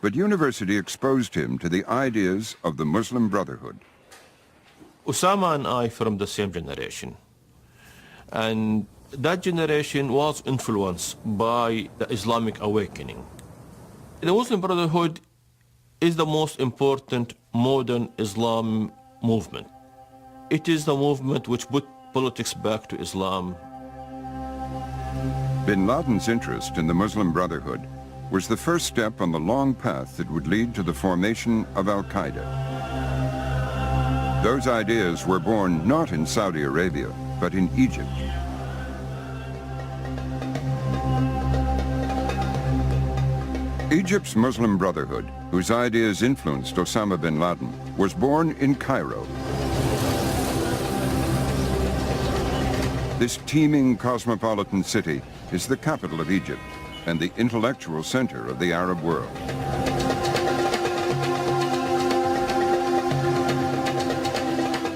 but university exposed him to the ideas of the Muslim Brotherhood. Osama and I from the same generation. And that generation was influenced by the Islamic awakening. The Muslim Brotherhood is the most important modern Islam movement. It is the movement which put politics back to Islam. Bin Laden's interest in the Muslim Brotherhood was the first step on the long path that would lead to the formation of Al-Qaeda. Those ideas were born not in Saudi Arabia, but in Egypt. Egypt's Muslim Brotherhood, whose ideas influenced Osama bin Laden, was born in Cairo. This teeming cosmopolitan city is the capital of Egypt and the intellectual center of the Arab world.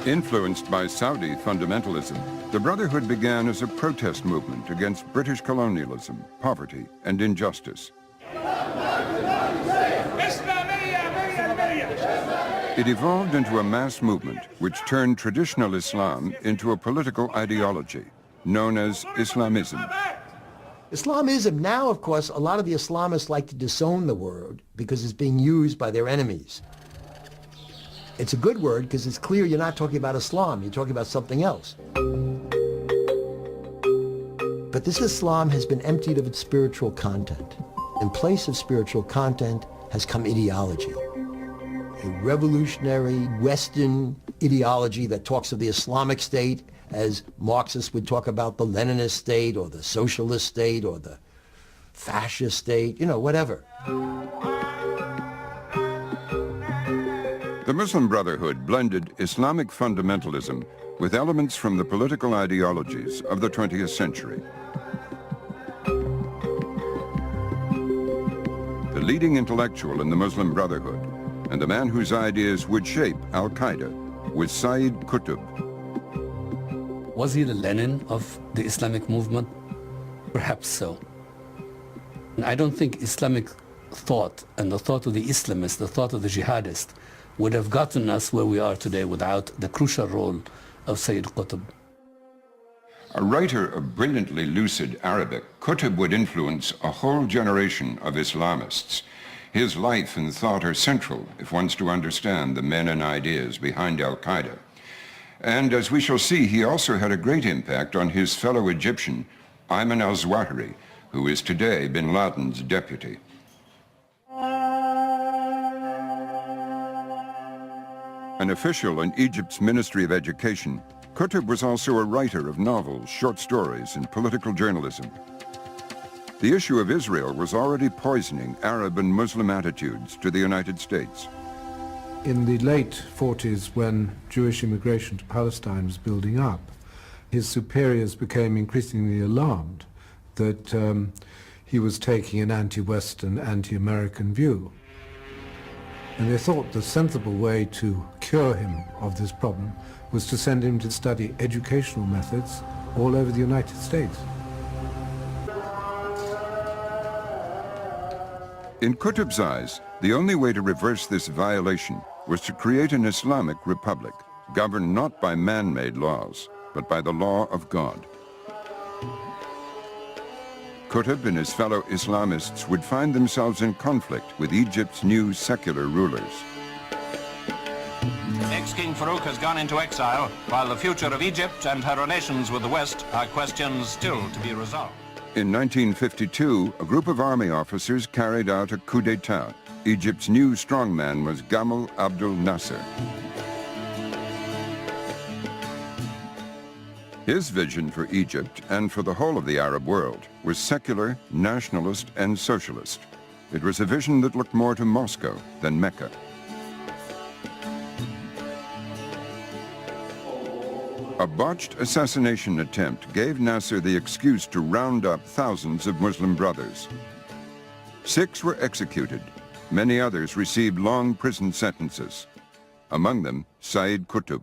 Influenced by Saudi fundamentalism, the Brotherhood began as a protest movement against British colonialism, poverty, and injustice. It evolved into a mass movement which turned traditional Islam into a political ideology known as Islamism. Islamism, now of course, a lot of the Islamists like to disown the word because it's being used by their enemies. It's a good word because it's clear you're not talking about Islam, you're talking about something else. But this Islam has been emptied of its spiritual content. In place of spiritual content has come ideology. A revolutionary Western ideology that talks of the Islamic State as Marxists would talk about the Leninist state or the socialist state or the fascist state, you know, whatever. The Muslim Brotherhood blended Islamic fundamentalism with elements from the political ideologies of the 20th century. The leading intellectual in the Muslim Brotherhood and the man whose ideas would shape Al-Qaeda was Sayyid Qutb. Was he the Lenin of the Islamic movement? Perhaps so. And I don't think Islamic thought and the thought of the Islamists, the thought of the jihadists, would have gotten us where we are today without the crucial role of Sayyid Qutb. A writer of brilliantly lucid Arabic, Qutb would influence a whole generation of Islamists. His life and thought are central if one's to understand the men and ideas behind Al-Qaeda. And as we shall see, he also had a great impact on his fellow Egyptian, Ayman al-Zawahiri, who is today bin Laden's deputy. An official in Egypt's Ministry of Education, Qutb was also a writer of novels, short stories, and political journalism. The issue of Israel was already poisoning Arab and Muslim attitudes to the United States. In the late 40s, when Jewish immigration to Palestine was building up, his superiors became increasingly alarmed that he was taking an anti-Western, anti-American view. And they thought the sensible way to cure him of this problem was to send him to study educational methods all over the United States. In Qutb's eyes, the only way to reverse this violation was to create an Islamic republic, governed not by man-made laws, but by the law of God. Qutb and his fellow Islamists would find themselves in conflict with Egypt's new secular rulers. Ex-King Farouk has gone into exile, while the future of Egypt and her relations with the West are questions still to be resolved. In 1952, a group of army officers carried out a coup d'etat. Egypt's new strongman was Gamal Abdel Nasser. His vision for Egypt and for the whole of the Arab world was secular, nationalist, and socialist. It was a vision that looked more to Moscow than Mecca. A botched assassination attempt gave Nasser the excuse to round up thousands of Muslim brothers. 6 were executed. Many others received long prison sentences. Among them, Sayyid Qutb.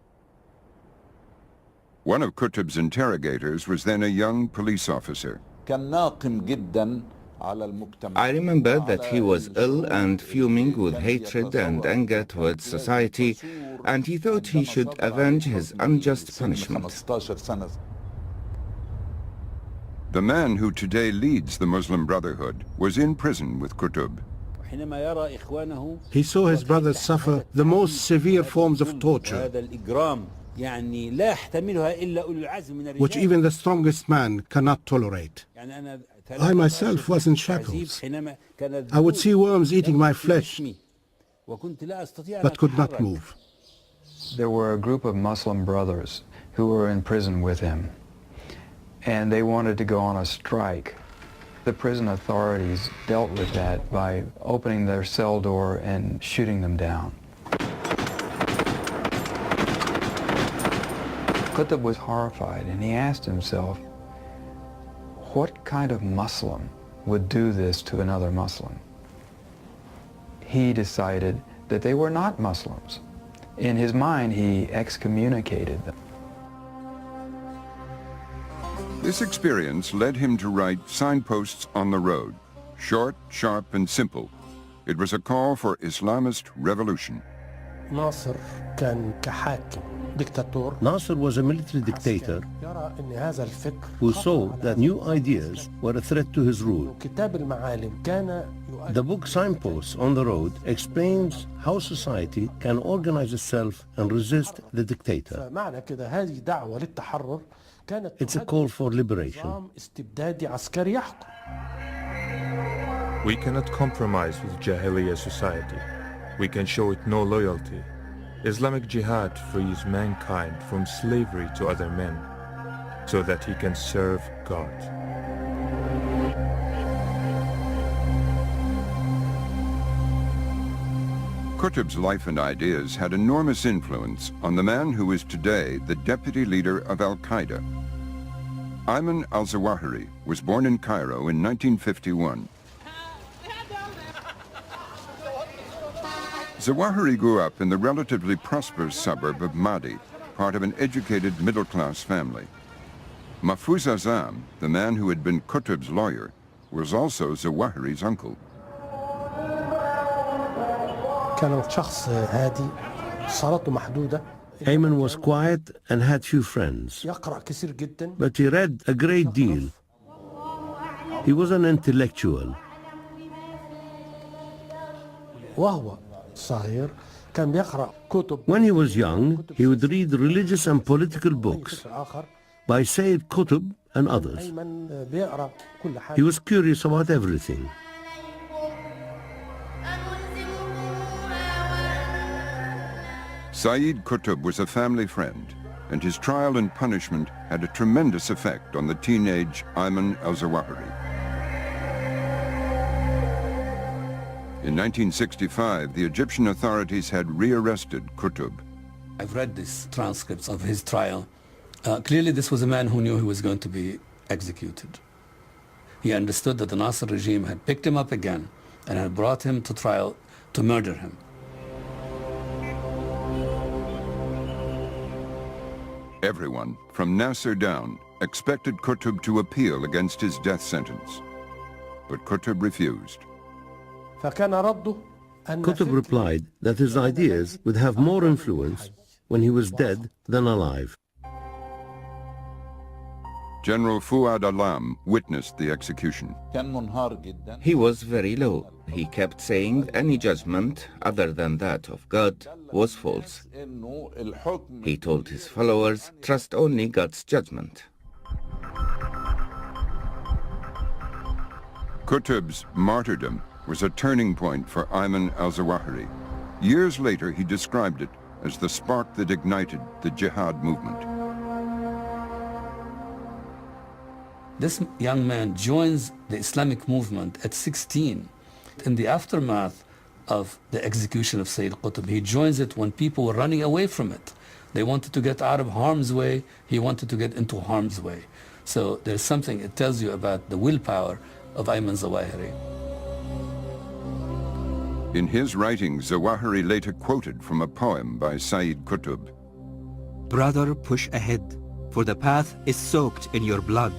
One of Qutb's interrogators was then a young police officer. كان ناقم جدا I remember that he was ill and fuming with hatred and anger towards society, and he thought he should avenge his unjust punishment. The man who today leads the Muslim Brotherhood was in prison with Qutb. He saw his brothers suffer the most severe forms of torture, which even the strongest man cannot tolerate. I myself was in shackles. I would see worms eating my flesh, but could not move. There were a group of Muslim brothers who were in prison with him, and they wanted to go on a strike. The prison authorities dealt with that by opening their cell door and shooting them down. Qutb was horrified, and he asked himself, what kind of Muslim would do this to another Muslim? He decided that they were not Muslims. In his mind, he excommunicated them. This experience led him to write Signposts on the Road, short, sharp, and simple. It was a call for Islamist revolution. Nasser was a military dictator who saw that new ideas were a threat to his rule. The book Signposts on the Road explains how society can organize itself and resist the dictator. It's a call for liberation. We cannot compromise with Jahiliyyah society. We can show it no loyalty. Islamic Jihad frees mankind from slavery to other men so that he can serve God. Qutb's life and ideas had enormous influence on the man who is today the deputy leader of Al-Qaeda. Ayman al-Zawahiri was born in Cairo in 1951. Zawahiri grew up in the relatively prosperous suburb of Madi, part of an educated middle-class family. Mahfouz Azam, the man who had been Qutb's lawyer, was also Zawahiri's uncle. Ayman was quiet and had few friends, but he read a great deal. He was an intellectual. When he was young, he would read religious and political books by Sayyid Qutb and others. He was curious about everything. Sayyid Qutb was a family friend, and his trial and punishment had a tremendous effect on the teenage Ayman al-Zawahiri. In 1965, the Egyptian authorities had rearrested Qutb. I've read these transcripts of his trial. Clearly this was a man who knew he was going to be executed. He understood that the Nasser regime had picked him up again and had brought him to trial to murder him. Everyone, from Nasser down, expected Qutb to appeal against his death sentence. But Qutb refused. Qutb replied that his ideas would have more influence when he was dead than alive. General Fuad Alam witnessed the execution. He was very low. He kept saying any judgment other than that of God was false. He told his followers, trust only God's judgment. Qutb's martyrdom was a turning point for Ayman al-Zawahiri. Years later, he described it as the spark that ignited the jihad movement. This young man joins the Islamic movement at 16. In the aftermath of the execution of Sayyid Qutb, he joins it when people were running away from it. They wanted to get out of harm's way. He wanted to get into harm's way. So there's something, it tells you about the willpower of Ayman Zawahiri. In his writings, Zawahiri later quoted from a poem by Sayyid Qutb. Brother, push ahead, for the path is soaked in your blood.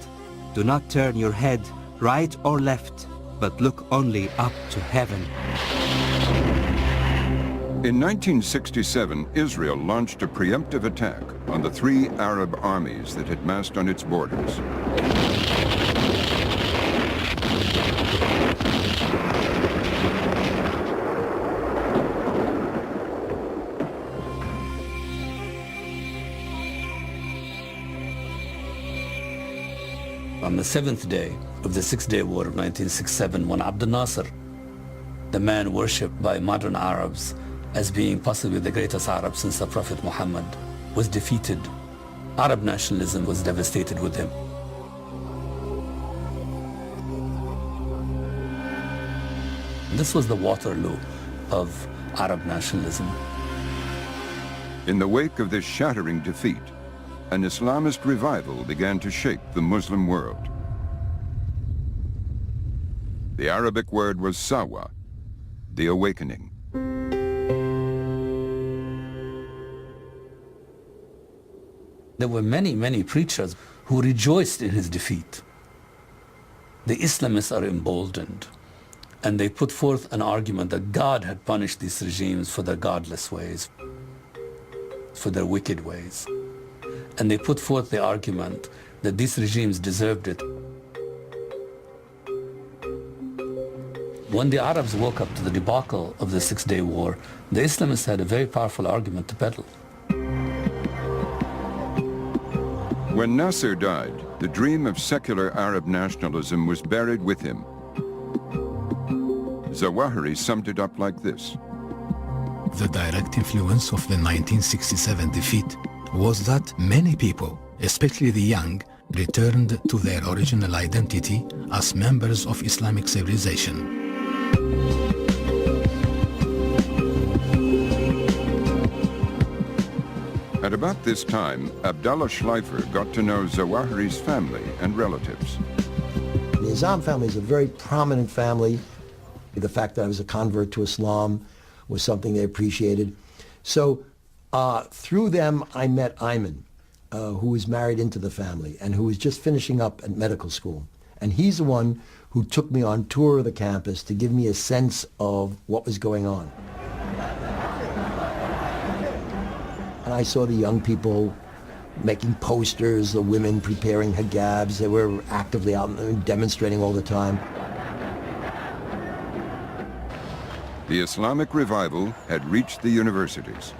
Do not turn your head right or left. but look only up to heaven. In 1967, Israel launched a preemptive attack on the 3 Arab armies that had massed on its borders. On the 7th day of the 6-day war of 1967, when Abdel Nasser, the man worshipped by modern Arabs as being possibly the greatest Arab since the Prophet Muhammad, was defeated, Arab nationalism was devastated with him. This was the Waterloo of Arab nationalism. In the wake of this shattering defeat, an Islamist revival began to shake the Muslim world. The Arabic word was sawa, the awakening. There were many preachers who rejoiced in his defeat. The Islamists are emboldened, and they put forth an argument that God had punished these regimes for their godless ways, for their wicked ways. And they put forth the argument that these regimes deserved it. When the Arabs woke up to the debacle of the 6-day war, the Islamists had a very powerful argument to peddle. When Nasser died, the dream of secular Arab nationalism was buried with him. Zawahiri summed it up like this. The direct influence of the 1967 defeat was that many people, especially the young, returned to their original identity as members of Islamic civilization. At about this time, Abdullah Schleifer got to know Zawahiri's family and relatives. The Nizam family is a very prominent family. The fact that I was a convert to Islam was something they appreciated. So through them, I met Ayman, who was married into the family and who was just finishing up at medical school. And he's the one who took me on tour of the campus to give me a sense of what was going on. And I saw the young people making posters, the women preparing hijabs. They were actively out and demonstrating all the time. The Islamic revival had reached the universities.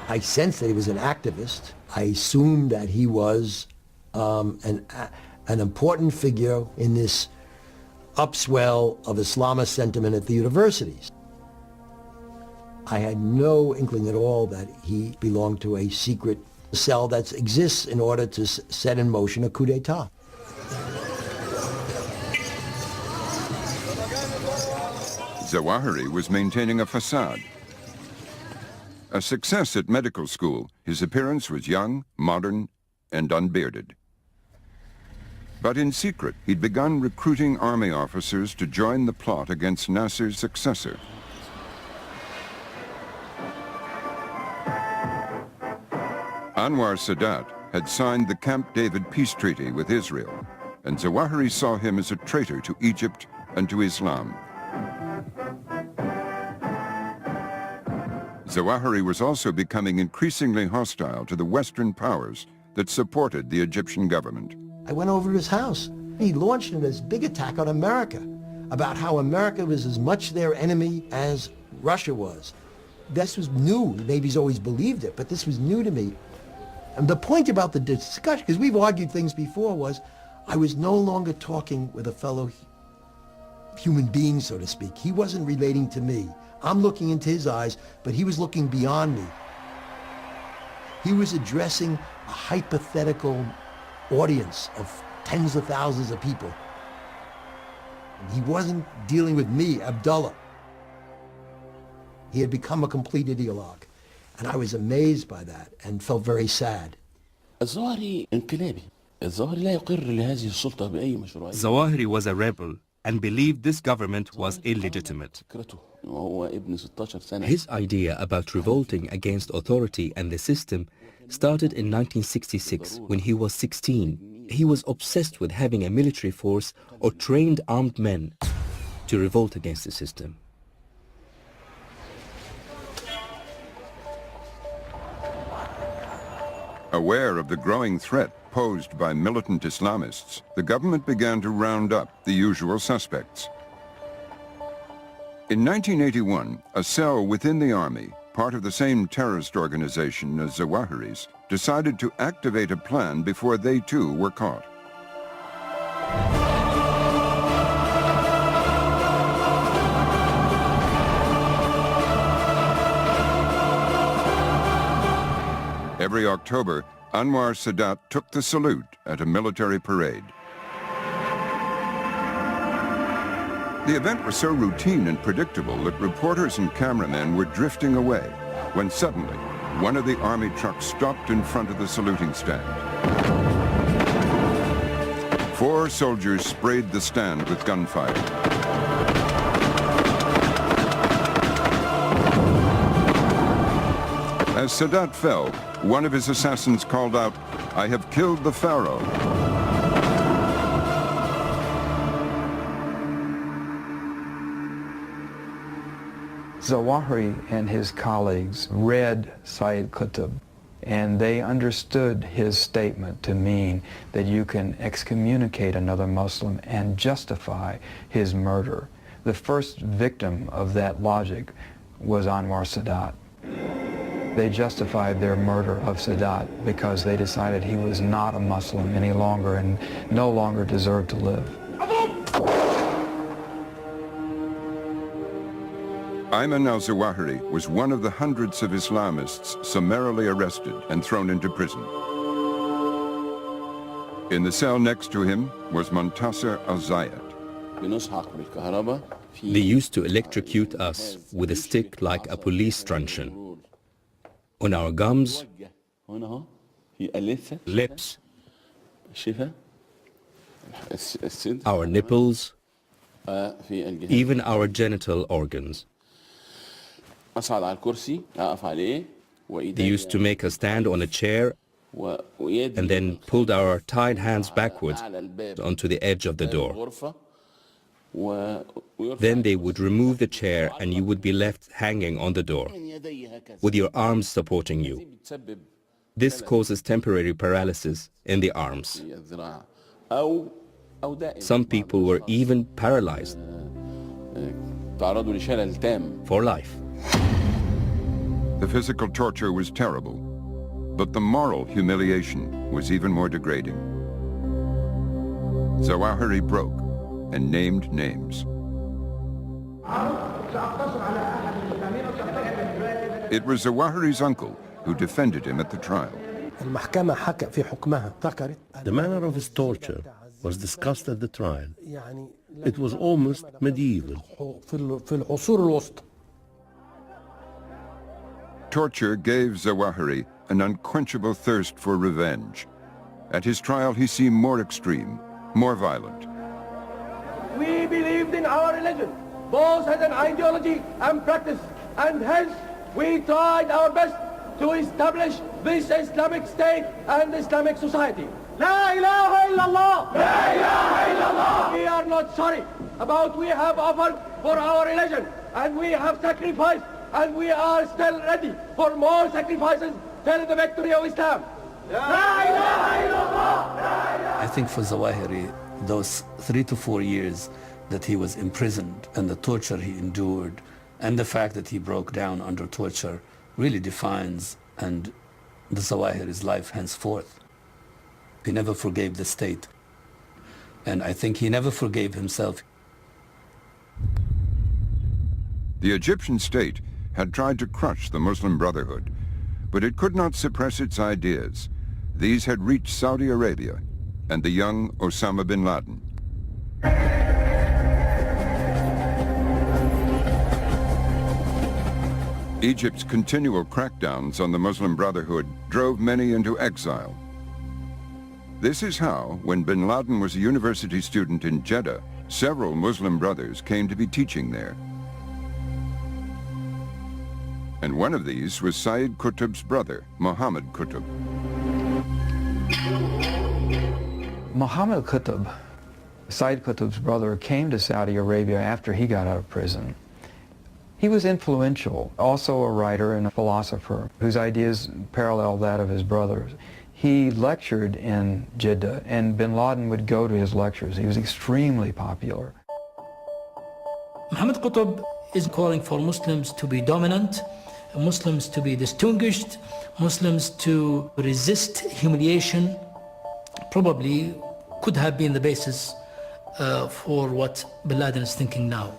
I sensed that he was an activist. I assumed that he was an important figure in this upswell of Islamist sentiment at the universities. I had no inkling at all that he belonged to a secret cell that exists in order to set in motion a coup d'etat. Zawahiri was maintaining a facade. A success at medical school, his appearance was young, modern, and unbearded. But in secret, he'd begun recruiting army officers to join the plot against Nasser's successor. Anwar Sadat had signed the Camp David peace treaty with Israel, and Zawahiri saw him as a traitor to Egypt and to Islam. Zawahiri was also becoming increasingly hostile to the Western powers that supported the Egyptian government. I went over to his house. He launched this big attack on America about how America was as much their enemy as Russia was. This was new. Maybe he's always believed it, but this was new to me. And the point about the discussion, because we've argued things before, was I was no longer talking with a fellow human being, so to speak. He wasn't relating to me. I'm looking into his eyes, but he was looking beyond me. He was addressing a hypothetical audience of tens of thousands of people. He wasn't dealing with me, Abdullah. He had become a complete ideologue. And I was amazed by that and felt very sad. Zawahiri was a rebel and believed this government was illegitimate. His idea about revolting against authority and the system started in 1966 when he was 16. he was obsessed with having a military force or trained armed men to revolt against the system. Aware of the growing threat posed by militant Islamists, the government began to round up the usual suspects. In 1981, a cell within the army, part of the same terrorist organization as Zawahiris, decided to activate a plan before they too were caught. Every October, Anwar Sadat took the salute at a military parade. The event was so routine and predictable that reporters and cameramen were drifting away when suddenly one of the army trucks stopped in front of the saluting stand. 4 soldiers sprayed the stand with gunfire. As Sadat fell, one of his assassins called out, "I have killed the pharaoh." Zawahiri and his colleagues read Sayyid Qutb, and they understood his statement to mean that you can excommunicate another Muslim and justify his murder. The first victim of that logic was Anwar Sadat. They justified their murder of Sadat because they decided he was not a Muslim any longer and no longer deserved to live. Ayman al-Zawahiri was one of the hundreds of Islamists summarily arrested and thrown into prison. In the cell next to him was Montasser al-Zayat. They used to electrocute us with a stick like a police truncheon. On our gums, lips, our nipples, even our genital organs. They used to make us stand on a chair and then pulled our tied hands backwards onto the edge of the door. Then they would remove the chair and you would be left hanging on the door with your arms supporting you. This causes temporary paralysis in the arms. Some people were even paralyzed for life. The physical torture was terrible, but the moral humiliation was even more degrading. Zawahiri broke and named names. It was Zawahiri's uncle who defended him at the trial. The manner of his torture was discussed at the trial. It was almost medieval. Torture gave Zawahiri an unquenchable thirst for revenge. At his trial, he seemed more extreme, more violent. We believed in our religion, both as an ideology and practice, and hence we tried our best to establish this Islamic State and Islamic society. La ilaha illallah! La ilaha illallah! We are not sorry about what we have offered for our religion, and we have sacrificed, and we are still ready for more sacrifices till the victory of Islam. La ilaha illallah! I think for Zawahiri, those 3 to 4 years that he was imprisoned and the torture he endured and the fact that he broke down under torture really defines and the Zawahiri's life henceforth. He never forgave the state. And I think he never forgave himself. The Egyptian state had tried to crush the Muslim Brotherhood, but it could not suppress its ideas. These had reached Saudi Arabia and the young Osama bin Laden. Egypt's continual crackdowns on the Muslim Brotherhood drove many into exile. This is how, when bin Laden was a university student in Jeddah, several Muslim brothers came to be teaching there. And one of these was Sayyid Qutb's brother, Muhammad Qutb. Muhammad Qutb, Sayyid Qutb's brother, came to Saudi Arabia after he got out of prison. He was influential, also a writer and a philosopher whose ideas parallel that of his brothers. He lectured in Jeddah, and bin Laden would go to his lectures. He was extremely popular. Muhammad Qutb is calling for Muslims to be dominant, Muslims to be distinguished, Muslims to resist humiliation. Probably could have been the basis for what bin Laden is thinking now.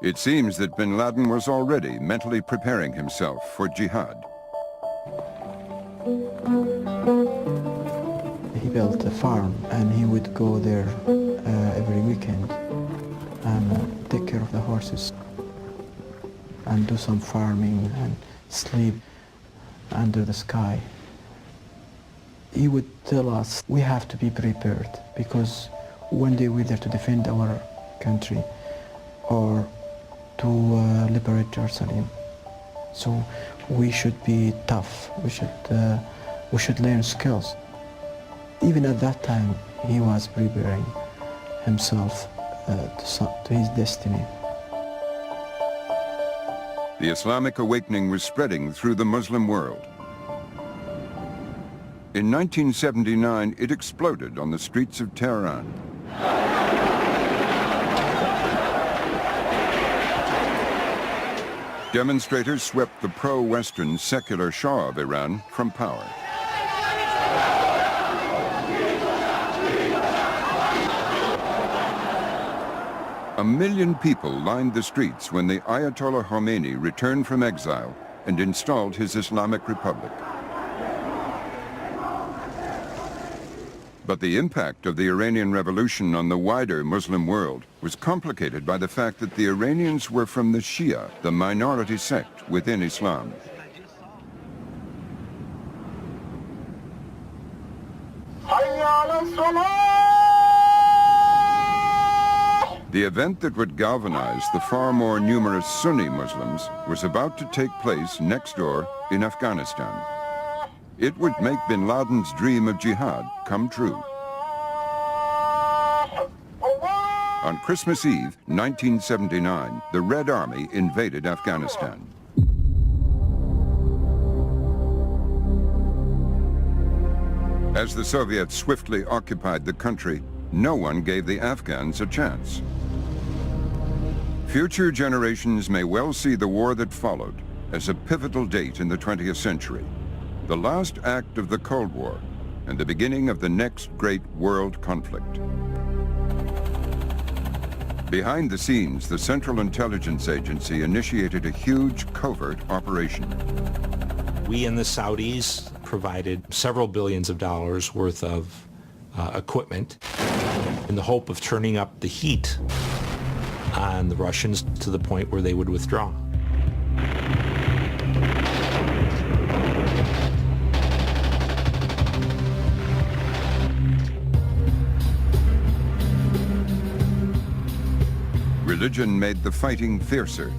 It seems that bin Laden was already mentally preparing himself for jihad. He built a farm and he would go there every weekend and take care of the horses and do some farming and sleep under the sky. He would tell us we have to be prepared because one day we're there to defend our country or to liberate Jerusalem. So we should be tough. We should learn skills. Even at that time, he was preparing himself to his destiny. The Islamic awakening was spreading through the Muslim world. In 1979, it exploded on the streets of Tehran. Demonstrators swept the pro-Western secular Shah of Iran from power. A million people lined the streets when the Ayatollah Khomeini returned from exile and installed his Islamic Republic. But the impact of the Iranian Revolution on the wider Muslim world was complicated by the fact that the Iranians were from the Shia, the minority sect within Islam. The event that would galvanize the far more numerous Sunni Muslims was about to take place next door in Afghanistan. It would make bin Laden's dream of jihad come true. On Christmas Eve, 1979, the Red Army invaded Afghanistan. As the Soviets swiftly occupied the country, no one gave the Afghans a chance. Future generations may well see the war that followed as a pivotal date in the 20th century, the last act of the Cold War and the beginning of the next great world conflict. Behind the scenes, the Central Intelligence Agency initiated a huge covert operation. We and the Saudis provided several billions of dollars worth of equipment in the hope of turning up the heat on the Russians to the point where they would withdraw. Religion made the fighting fiercer.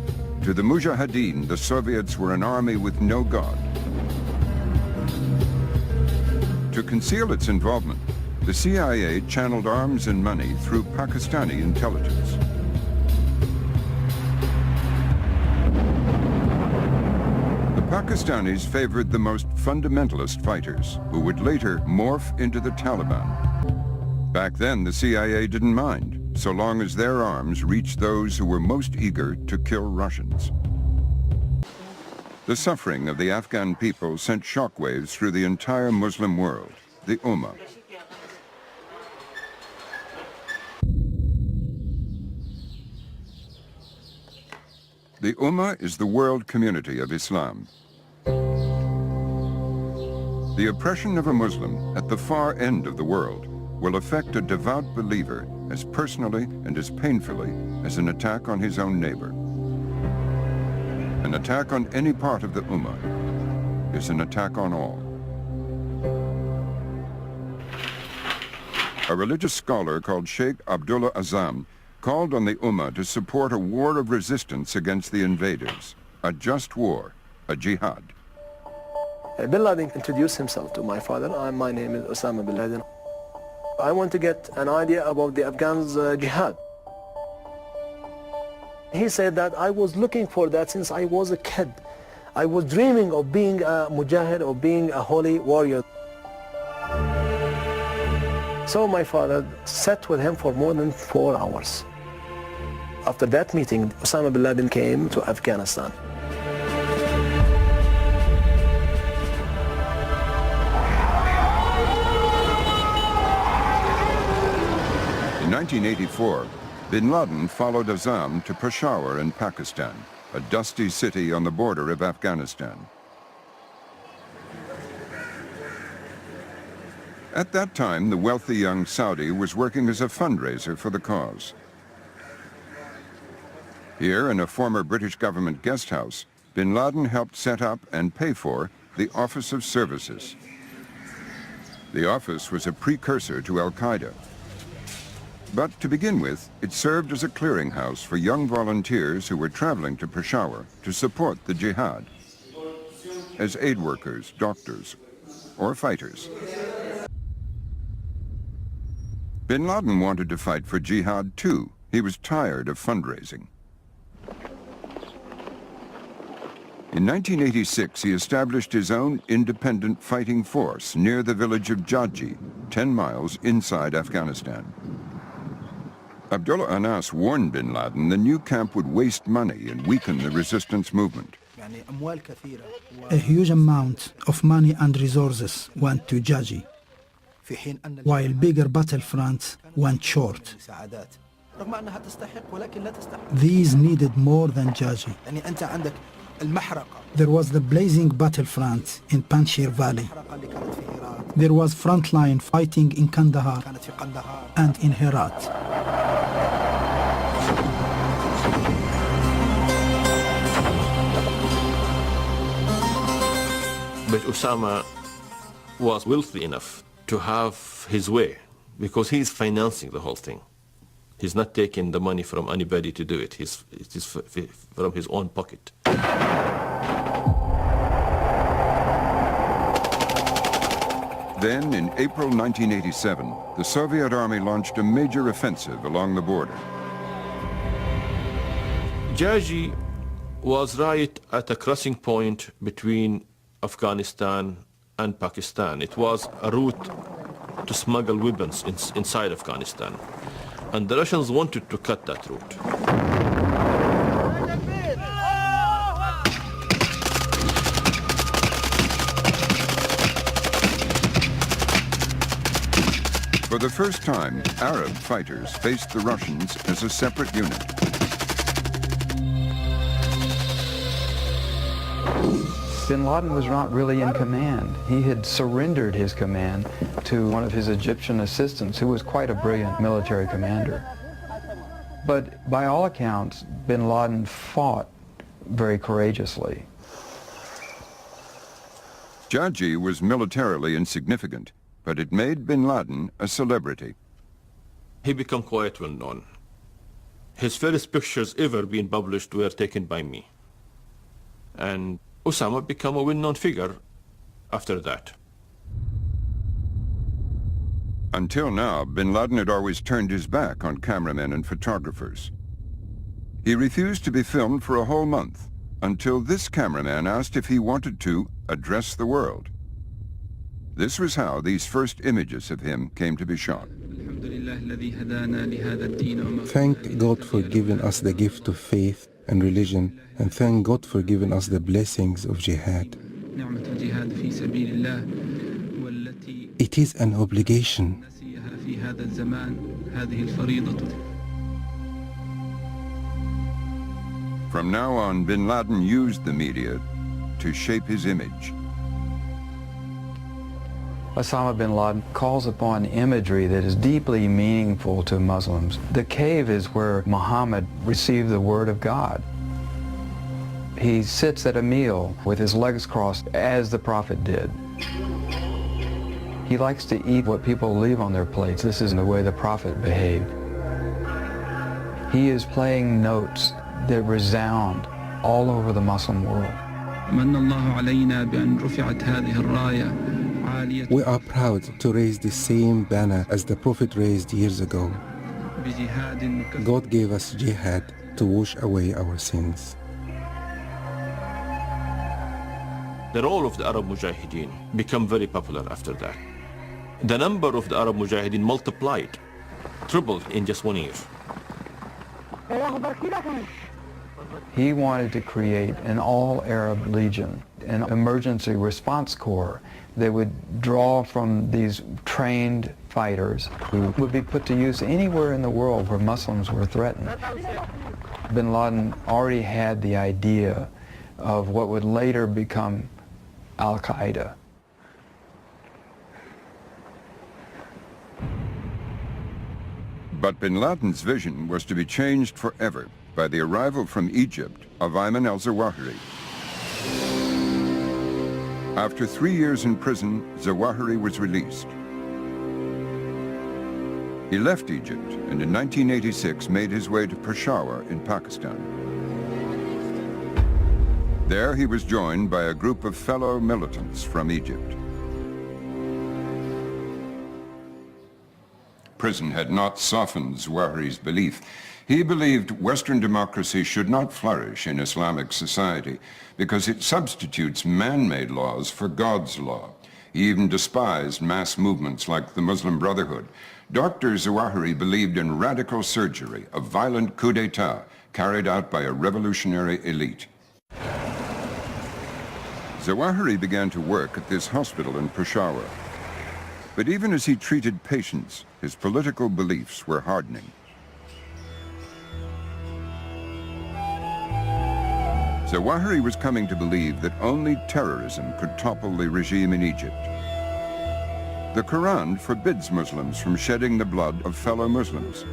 To the Mujahideen, the Soviets were an army with no god. To conceal its involvement, the CIA channeled arms and money through Pakistani intelligence. The Pakistanis favored the most fundamentalist fighters, who would later morph into the Taliban. Back then, the CIA didn't mind, so long as their arms reached those who were most eager to kill Russians. The suffering of the Afghan people sent shockwaves through the entire Muslim world, the Ummah. The Ummah is the world community of Islam. The oppression of a Muslim at the far end of the world will affect a devout believer as personally and as painfully as an attack on his own neighbor. An attack on any part of the Ummah is an attack on all. A religious scholar called Sheikh Abdullah Azam called on the Ummah to support a war of resistance against the invaders, a just war, a jihad. Bin Laden introduced himself to my father. My name is Osama bin Laden. I want to get an idea about the Afghans' jihad. He said that I was looking for that since I was a kid. I was dreaming of being a mujahid, or being a holy warrior. So my father sat with him for more than 4 hours. After that meeting, Osama bin Laden came to Afghanistan. In 1984, bin Laden followed Azam to Peshawar in Pakistan, a dusty city on the border of Afghanistan. At that time, the wealthy young Saudi was working as a fundraiser for the cause. Here, in a former British government guest house, bin Laden helped set up and pay for the Office of Services. The office was a precursor to Al-Qaeda. But to begin with, it served as a clearinghouse for young volunteers who were traveling to Peshawar to support the jihad, as aid workers, doctors, or fighters. Bin Laden wanted to fight for jihad too. He was tired of fundraising. In 1986, he established his own independent fighting force near the village of Jaji, 10 miles inside Afghanistan. Abdullah Anas warned bin Laden the new camp would waste money and weaken the resistance movement. A huge amount of money and resources went to Jaji, while bigger battlefronts went short. These needed more than Jaji. There was the blazing battlefront in Panjshir Valley. There was frontline fighting in Kandahar and in Herat. But Osama was wealthy enough to have his way because he's financing the whole thing. He's not taking the money from anybody to do it. It is from his own pocket. Then, in April 1987, the Soviet army launched a major offensive along the border. Jaji was right at a crossing point between Afghanistan and Pakistan. It was a route to smuggle weapons inside Afghanistan. And the Russians wanted to cut that route. For the first time, Arab fighters faced the Russians as a separate unit. Bin Laden was not really in command. He had surrendered his command to one of his Egyptian assistants, who was quite a brilliant military commander. But by all accounts, Bin Laden fought very courageously. Jaji was militarily insignificant, but it made bin Laden a celebrity. He became quite well known. His first pictures ever being published were taken by me. And Osama became a well-known figure after that. Until now, bin Laden had always turned his back on cameramen and photographers. He refused to be filmed for a whole month, until this cameraman asked if he wanted to address the world. This was how these first images of him came to be shot. Thank God for giving us the gift of faith and religion, and thank God for giving us the blessings of jihad. It is an obligation. From now on, bin Laden used the media to shape his image. Osama bin Laden calls upon imagery that is deeply meaningful to Muslims. The cave is where Muhammad received the word of God. He sits at a meal with his legs crossed as the Prophet did. He likes to eat what people leave on their plates. This is the way the Prophet behaved. He is playing notes that resound all over the Muslim world. We are proud to raise the same banner as the Prophet raised years ago. God gave us jihad to wash away our sins. The role of the Arab Mujahideen became very popular after that. The number of the Arab Mujahideen multiplied, tripled in just 1 year. He wanted to create an all-Arab legion, an emergency response corps that would draw from these trained fighters who would be put to use anywhere in the world where Muslims were threatened. Bin Laden already had the idea of what would later become Al-Qaeda. But bin Laden's vision was to be changed forever by the arrival from Egypt of Ayman al-Zawahiri. After 3 years in prison, Zawahiri was released. He left Egypt and in 1986 made his way to Peshawar in Pakistan. There he was joined by a group of fellow militants from Egypt. Prison had not softened Zawahiri's belief. He believed Western democracy should not flourish in Islamic society because it substitutes man-made laws for God's law. He even despised mass movements like the Muslim Brotherhood. Dr. Zawahiri believed in radical surgery, a violent coup d'etat carried out by a revolutionary elite. Zawahiri began to work at this hospital in Peshawar. But even as he treated patients, his political beliefs were hardening. Zawahiri was coming to believe that only terrorism could topple the regime in Egypt. The Quran forbids Muslims from shedding the blood of fellow Muslims.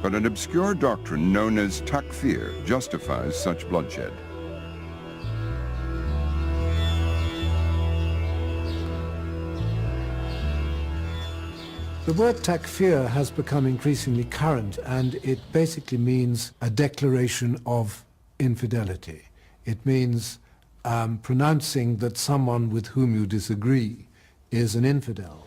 But an obscure doctrine known as takfir justifies such bloodshed. The word takfir has become increasingly current, and it basically means a declaration of infidelity. It means pronouncing that someone with whom you disagree is an infidel.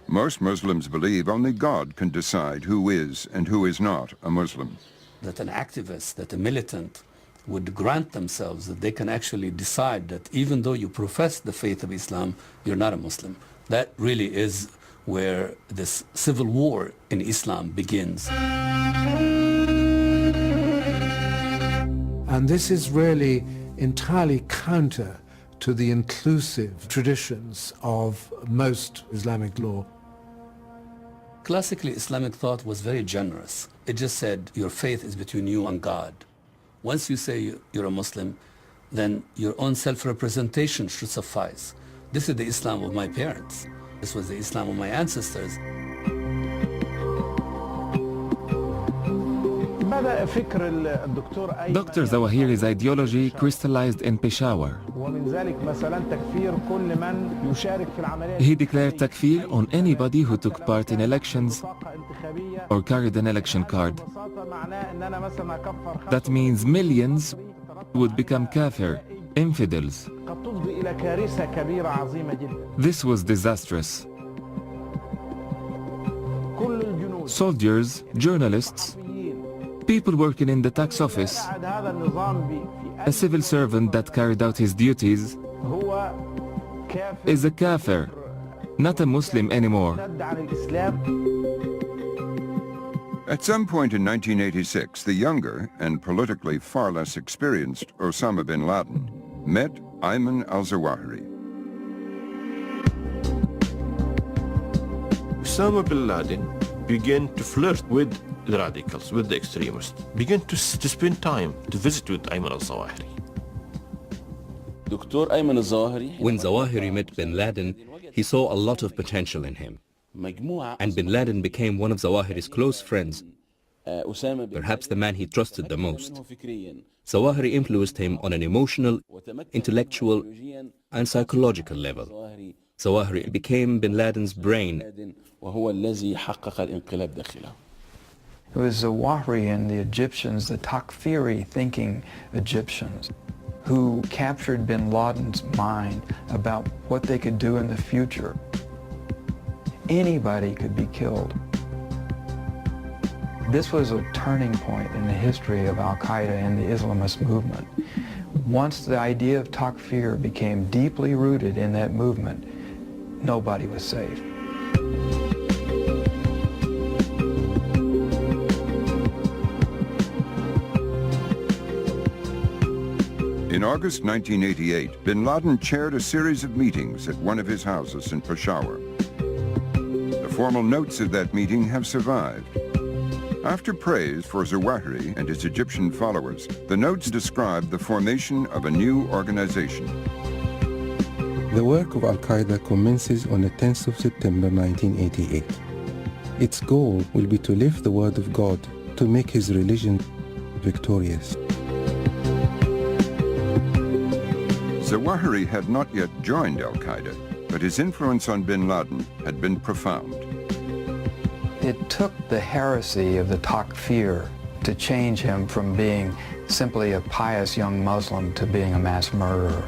Most Muslims believe only God can decide who is and who is not a Muslim. That an activist, that a militant would grant themselves that they can actually decide that even though you profess the faith of Islam, you're not a Muslim. That really is where this civil war in Islam begins. And this is really entirely counter to the inclusive traditions of most Islamic law. Classically, Islamic thought was very generous. It just said, your faith is between you and God. Once you say you're a Muslim, then your own self-representation should suffice. This is the Islam of my parents. This was the Islam of my ancestors. Dr. Zawahiri's ideology crystallized in Peshawar. He declared takfir on anybody who took part in elections or carried an election card. That means millions would become kafir, infidels. This was disastrous. Soldiers, journalists, people working in the tax office, a civil servant that carried out his duties is a kafir, not a Muslim anymore. At some point in 1986, the younger and politically far less experienced Osama bin Laden met Ayman al-Zawahiri. Osama bin Laden began to flirt with the radicals, with the extremists, began to spend time to visit with Ayman al-Zawahiri. When Zawahiri met bin Laden, he saw a lot of potential in him. And bin Laden became one of Zawahiri's close friends, perhaps the man he trusted the most. Zawahiri influenced him on an emotional, intellectual, and psychological level. Zawahiri became bin Laden's brain. It was Zawahiri and the Egyptians, the Takfiri thinking Egyptians, who captured bin Laden's mind about what they could do in the future. Anybody could be killed. This was a turning point in the history of Al-Qaeda and the Islamist movement. Once the idea of takfir became deeply rooted in that movement, nobody was safe. In August 1988, bin Laden chaired a series of meetings at one of his houses in Peshawar. The formal notes of that meeting have survived. After praise for Zawahiri and his Egyptian followers, the notes describe the formation of a new organization. The work of Al-Qaeda commences on the 10th of September 1988. Its goal will be to lift the word of God to make his religion victorious. Zawahiri had not yet joined Al-Qaeda, but his influence on bin Laden had been profound. It took the heresy of the takfir to change him from being simply a pious young Muslim to being a mass murderer.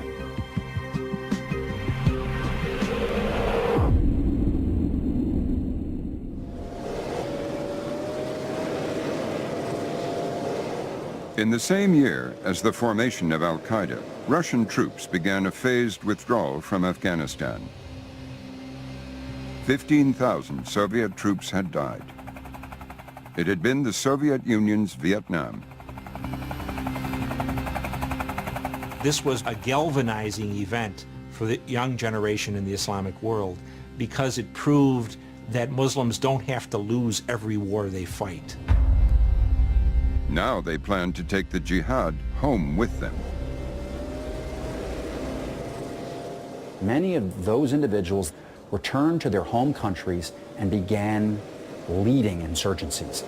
In the same year as the formation of Al-Qaeda, Russian troops began a phased withdrawal from Afghanistan. 15,000 Soviet troops had died. It had been the Soviet Union's Vietnam. This was a galvanizing event for the young generation in the Islamic world because it proved that Muslims don't have to lose every war they fight. Now they planned to take the jihad home with them. Many of those individuals returned to their home countries and began leading insurgencies.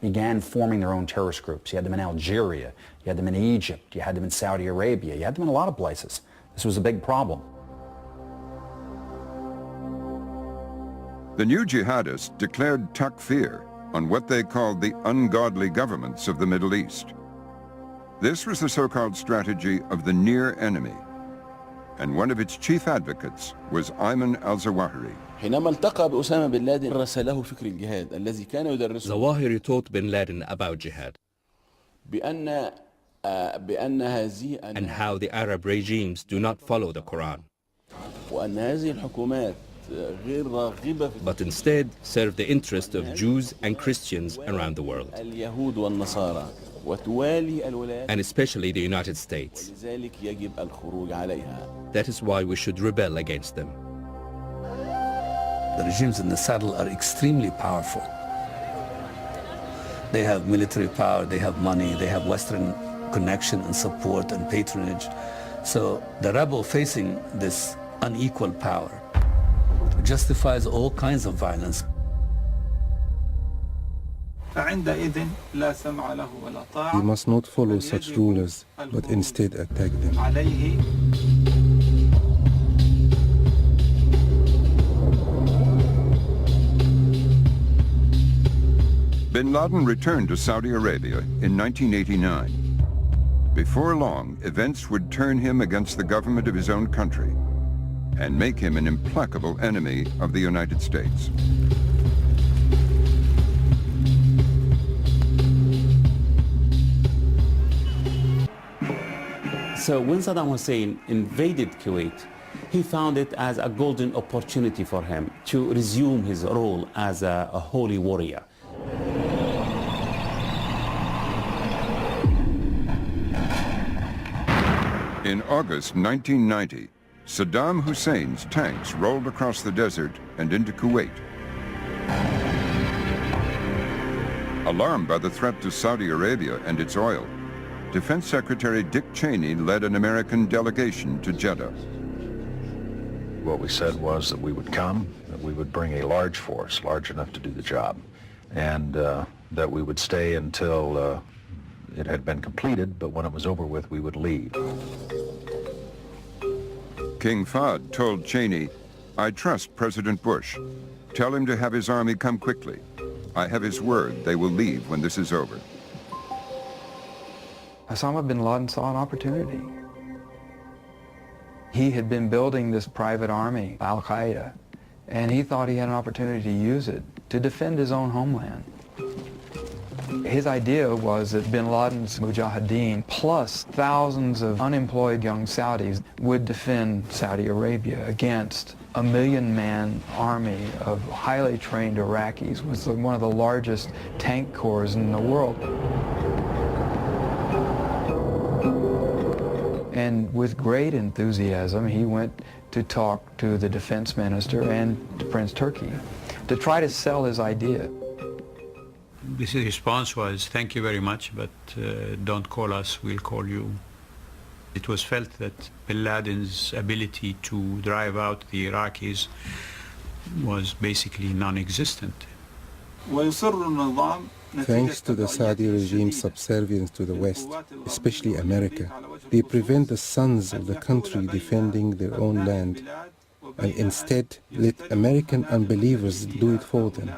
Began forming their own terrorist groups. You had them in Algeria, you had them in Egypt, you had them in Saudi Arabia, you had them in a lot of places. This was a big problem. The new jihadists declared takfir on what they called the ungodly governments of the Middle East. This was the so-called strategy of the near enemy, and one of its chief advocates was Ayman al-Zawahiri. Zawahiri taught bin Laden about jihad and how the Arab regimes do not follow the Quran, but instead serve the interest of Jews and Christians around the world, and especially the United States. That is why we should rebel against them. The regimes in the saddle are extremely powerful. They have military power, they have money, they have Western connection and support and patronage. So the rebel facing this unequal power justifies all kinds of violence. We must not follow such rulers, but instead attack them. Bin Laden returned to Saudi Arabia in 1989. Before long, events would turn him against the government of his own country and make him an implacable enemy of the United States. So when Saddam Hussein invaded Kuwait, he found it as a golden opportunity for him to resume his role as a holy warrior. In August 1990, Saddam Hussein's tanks rolled across the desert and into Kuwait. Alarmed by the threat to Saudi Arabia and its oil, Defense Secretary Dick Cheney led an American delegation to Jeddah. What we said was that we would come, that we would bring a large force, large enough to do the job, and that we would stay until it had been completed, but when it was over with, we would leave. King Fahd told Cheney, "I trust President Bush. Tell him to have his army come quickly. I have his word they will leave when this is over." Osama bin Laden saw an opportunity. He had been building this private army, Al-Qaeda, and he thought he had an opportunity to use it to defend his own homeland. His idea was that bin Laden's Mujahideen plus thousands of unemployed young Saudis would defend Saudi Arabia against a 1 million-man army of highly trained Iraqis. It was one of the largest tank corps in the world. And with great enthusiasm, he went to talk to the defense minister and to Prince Turki to try to sell his idea. His response was, thank you very much, but don't call us, we'll call you. It was felt that bin Laden's ability to drive out the Iraqis was basically non-existent. Thanks to the Saudi regime's subservience to the West, especially America, they prevent the sons of the country defending their own land and instead let American unbelievers do it for them.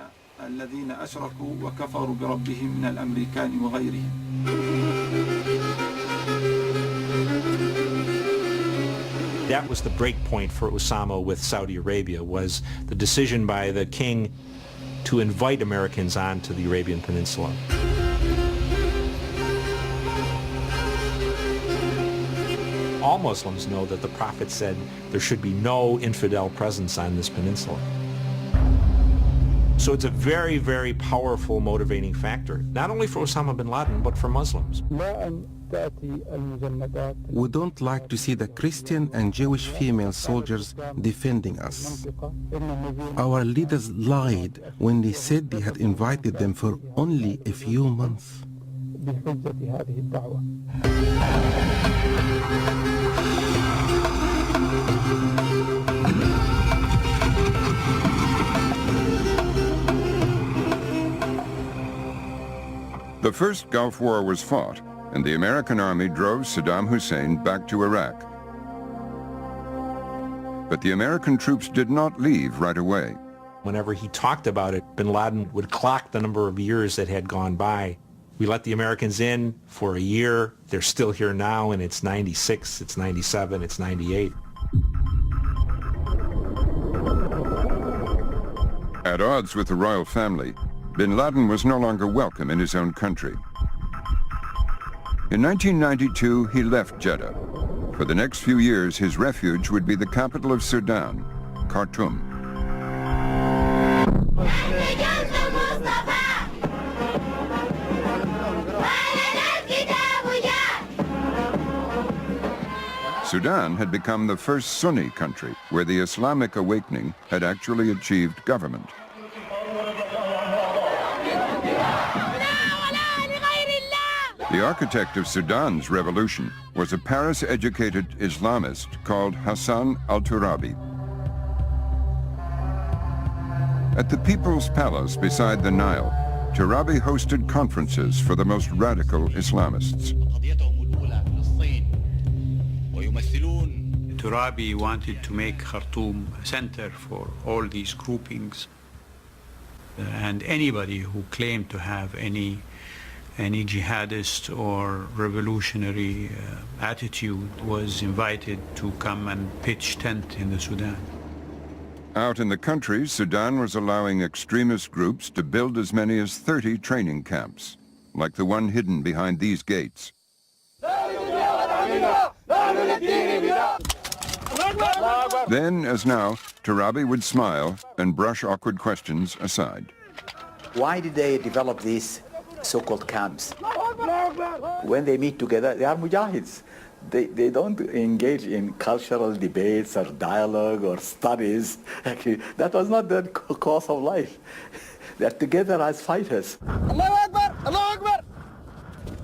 That was the break point for Osama with Saudi Arabia, was the decision by the king to invite Americans onto the Arabian Peninsula. All Muslims know that the Prophet said there should be no infidel presence on this peninsula. So it's a very, very powerful motivating factor, not only for Osama bin Laden, but for Muslims. We don't like to see the Christian and Jewish female soldiers defending us. Our leaders lied when they said they had invited them for only a few months. The first Gulf War was fought, and the American army drove Saddam Hussein back to Iraq. But the American troops did not leave right away. Whenever he talked about it, bin Laden would clock the number of years that had gone by. We let the Americans in for a year. They're still here now, and it's 96, it's 97, it's 98. At odds with the royal family, bin Laden was no longer welcome in his own country. In 1992, he left Jeddah. For the next few years, his refuge would be the capital of Sudan, Khartoum. Sudan had become the first Sunni country where the Islamic awakening had actually achieved government. The architect of Sudan's revolution was a Paris-educated Islamist called Hassan al-Turabi. At the People's Palace beside the Nile, Turabi hosted conferences for the most radical Islamists. Turabi wanted to make Khartoum a center for all these groupings, and anybody who claimed to have any jihadist or revolutionary attitude was invited to come and pitch tent in the Sudan. Out in the country, Sudan was allowing extremist groups to build as many as 30 training camps, like the one hidden behind these gates. Then, as now, Turabi would smile and brush awkward questions aside. Why did they develop these so-called camps? When they meet together, they are mujahids. They don't engage in cultural debates or dialogue or studies. Actually, that was not their course of life. They're together as fighters. Allahu Akbar! Allahu Akbar!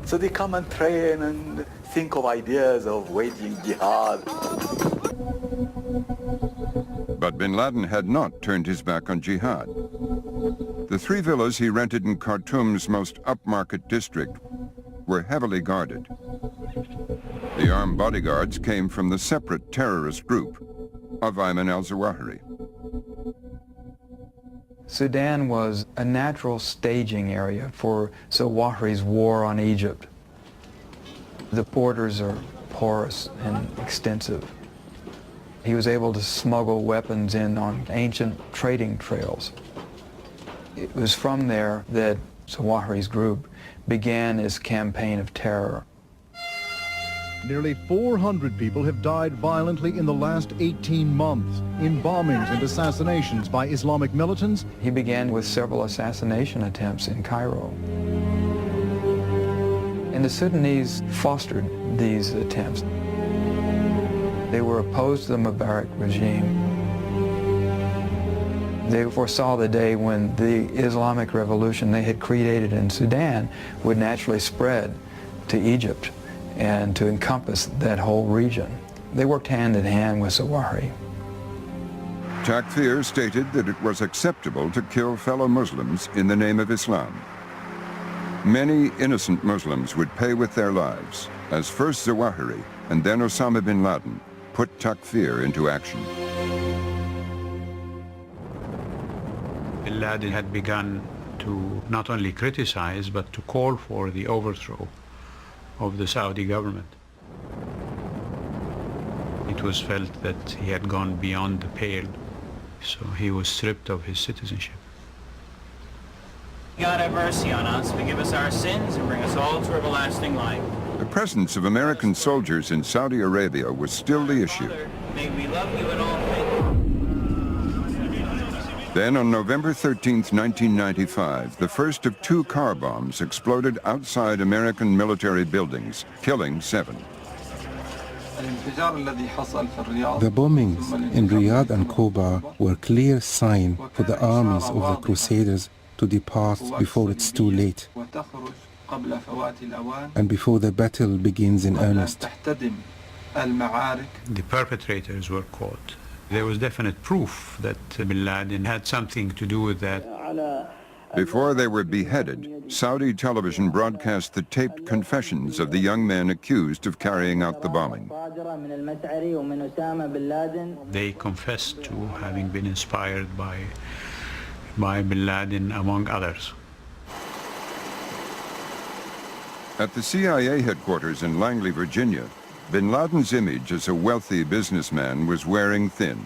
So they come and train and think of ideas of waging jihad. But bin Laden had not turned his back on jihad. The 3 villas he rented in Khartoum's most upmarket district were heavily guarded. The armed bodyguards came from the separate terrorist group of Ayman al-Zawahiri. Sudan was a natural staging area for Zawahiri's war on Egypt. The borders are porous and extensive. He was able to smuggle weapons in on ancient trading trails. It was from there that Zawahiri's group began his campaign of terror. Nearly 400 people have died violently in the last 18 months in bombings and assassinations by Islamic militants. He began with several assassination attempts in Cairo. And the Sudanese fostered these attempts. They were opposed to the Mubarak regime. They foresaw the day when the Islamic revolution they had created in Sudan would naturally spread to Egypt and to encompass that whole region. They worked hand in hand with Zawahiri. Takfir stated that it was acceptable to kill fellow Muslims in the name of Islam. Many innocent Muslims would pay with their lives, as first Zawahiri and then Osama bin Laden put Takfir into action. Bin Laden had begun to not only criticize, but to call for the overthrow of the Saudi government. It was felt that he had gone beyond the pale, so he was stripped of his citizenship. God have mercy on us, forgive us our sins, and bring us all to everlasting life. The presence of American soldiers in Saudi Arabia was still the issue. May we love you in all things. Then on November 13th, 1995, the first of 2 car bombs exploded outside American military buildings, killing 7. The bombings in Riyadh and Koba were a clear sign for the armies of the Crusaders to depart before it's too late and before the battle begins in earnest. The perpetrators were caught. There was definite proof that bin Laden had something to do with that. Before they were beheaded, Saudi television broadcast the taped confessions of the young men accused of carrying out the bombing. They confessed to having been inspired by bin Laden, among others. At the CIA headquarters in Langley, Virginia, bin Laden's image as a wealthy businessman was wearing thin.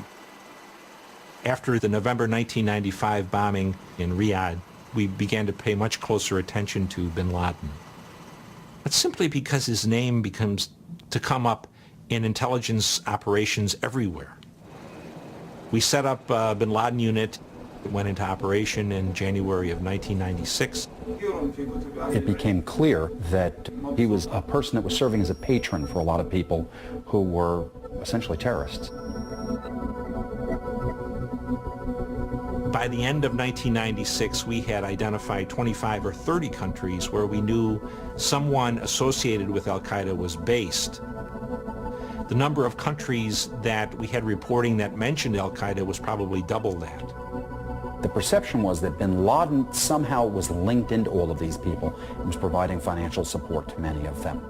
After the November 1995 bombing in Riyadh, we began to pay much closer attention to bin Laden. But simply because his name becomes to come up in intelligence operations everywhere. We set up a bin Laden unit. It went into operation in January of 1996. It became clear that he was a person that was serving as a patron for a lot of people who were essentially terrorists. By the end of 1996, we had identified 25 or 30 countries where we knew someone associated with al-Qaeda was based. The number of countries that we had reporting that mentioned al-Qaeda was probably double that. The perception was that bin Laden somehow was linked into all of these people and was providing financial support to many of them.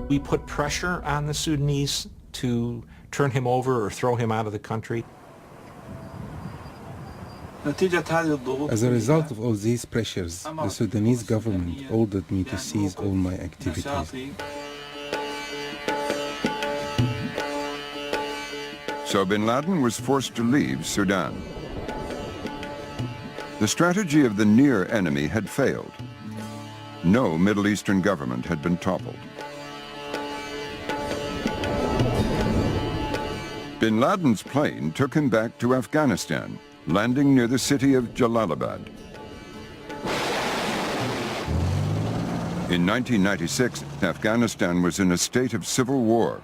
We put pressure on the Sudanese to turn him over or throw him out of the country. As a result of all these pressures, the Sudanese government ordered me to cease all my activities. So bin Laden was forced to leave Sudan. The strategy of the near enemy had failed. No Middle Eastern government had been toppled. Bin Laden's plane took him back to Afghanistan, landing near the city of Jalalabad. In 1996, Afghanistan was in a state of civil war.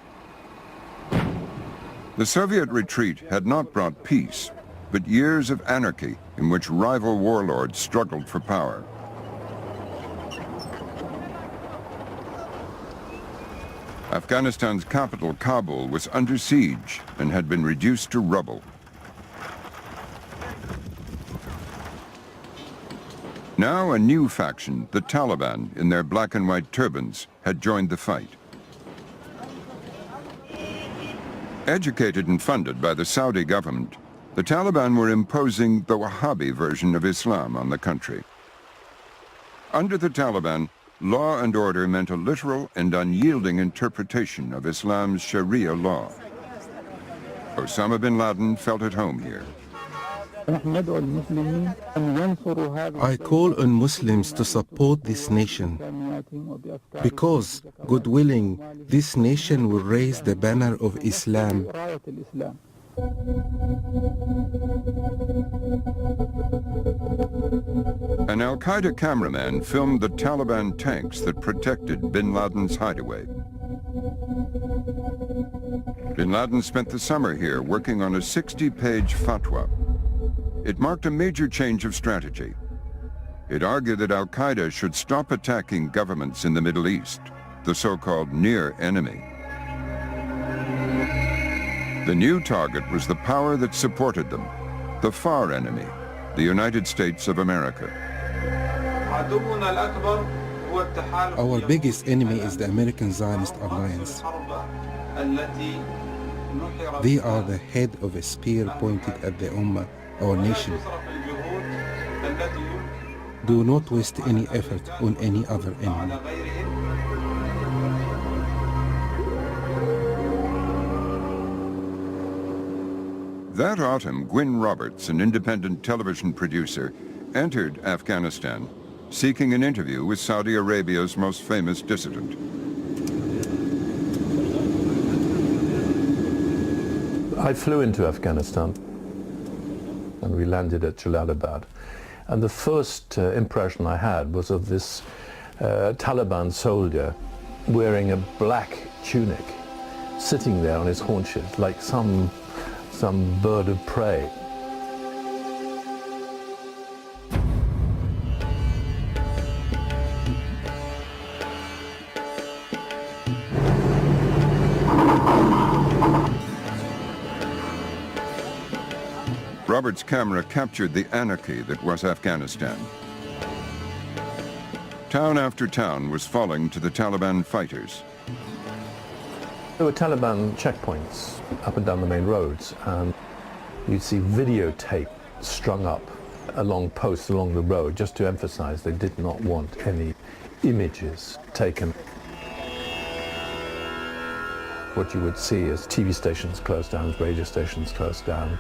The Soviet retreat had not brought peace, but years of anarchy in which rival warlords struggled for power. Afghanistan's capital, Kabul, was under siege and had been reduced to rubble. Now a new faction, the Taliban, in their black and white turbans, had joined the fight. Educated and funded by the Saudi government, the Taliban were imposing the Wahhabi version of Islam on the country. Under the Taliban, law and order meant a literal and unyielding interpretation of Islam's Sharia law. Osama bin Laden felt at home here. I call on Muslims to support this nation because, God willing, this nation will raise the banner of Islam. An al-Qaeda cameraman filmed the Taliban tanks that protected bin Laden's hideaway. Bin Laden spent the summer here working on a 60-page fatwa. It marked a major change of strategy. It argued that al-Qaeda should stop attacking governments in the Middle East, the so-called near enemy. The new target was the power that supported them, the far enemy, the United States of America. Our biggest enemy is the American Zionist alliance. They are the head of a spear pointed at the Ummah, our nation. Do not waste any effort on any other enemy. That autumn, Gwyn Roberts, an independent television producer, entered Afghanistan seeking an interview with Saudi Arabia's most famous dissident. I flew into Afghanistan and we landed at Jalalabad. And the first impression I had was of this Taliban soldier wearing a black tunic, sitting there on his haunches like some bird of prey. Roberts' camera captured the anarchy that was Afghanistan. Town after town was falling to the Taliban fighters. There were Taliban checkpoints up and down the main roads, and you'd see videotape strung up along posts along the road just to emphasize they did not want any images taken. What you would see is TV stations closed down, radio stations closed down.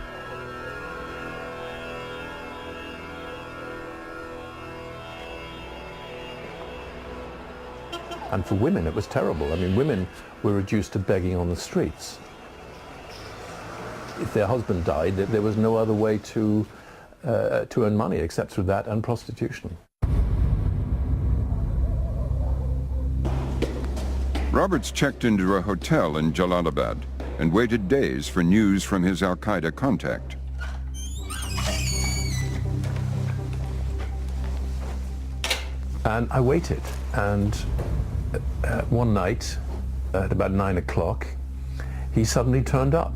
And for women, it was terrible. I mean, women were reduced to begging on the streets. If their husband died, there was no other way to earn money except through that and prostitution. Roberts checked into a hotel in Jalalabad and waited days for news from his al-Qaeda contact. And I waited, and one night, at about 9 o'clock, he suddenly turned up.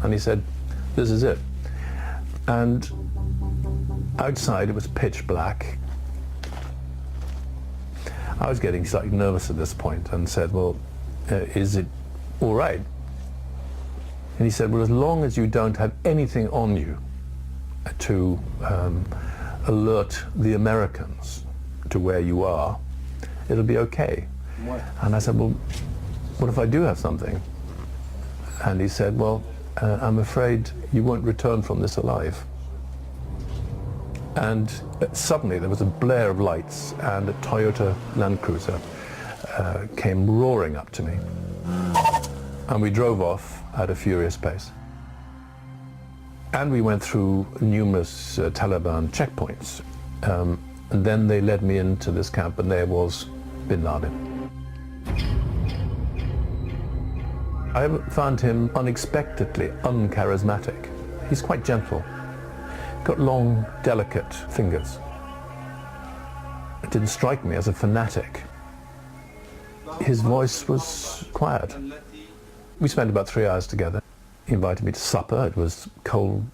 And he said, "This is it." And outside it was pitch black. I was getting slightly nervous at this point and said, "Well, is it all right?" And he said, "Well, as long as you don't have anything on you to alert the Americans to where you are, it'll be okay." And I said, "Well, what if I do have something?" And he said, "Well, I'm afraid you won't return from this alive." And suddenly there was a blare of lights and a Toyota Land Cruiser came roaring up to me. And we drove off at a furious pace. And we went through numerous Taliban checkpoints. And then they led me into this camp, and there was bin Laden. I found him unexpectedly uncharismatic. He's quite gentle. Got long, delicate fingers. It didn't strike me as a fanatic. His voice was quiet. We spent about 3 hours together. He invited me to supper. It was cold